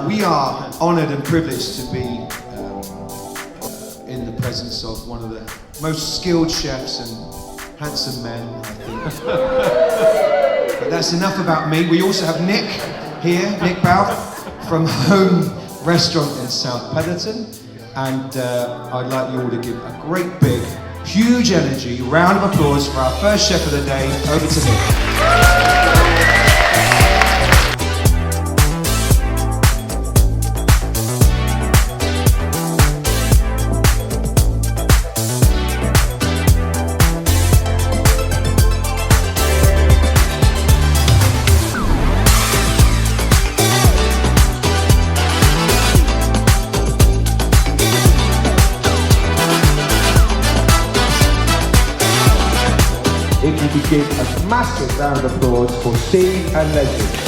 We are honoured and privileged to be in the presence of one of the most skilled chefs and handsome men, I think. But that's enough about me. We also have Nick here, Nick Bout, from Home Restaurant in South Petherton. And I'd like you all to give a great big, huge energy, round of applause for our first chef of the day. Over to Nick. If you could give a massive round of applause for Steve and Leslie.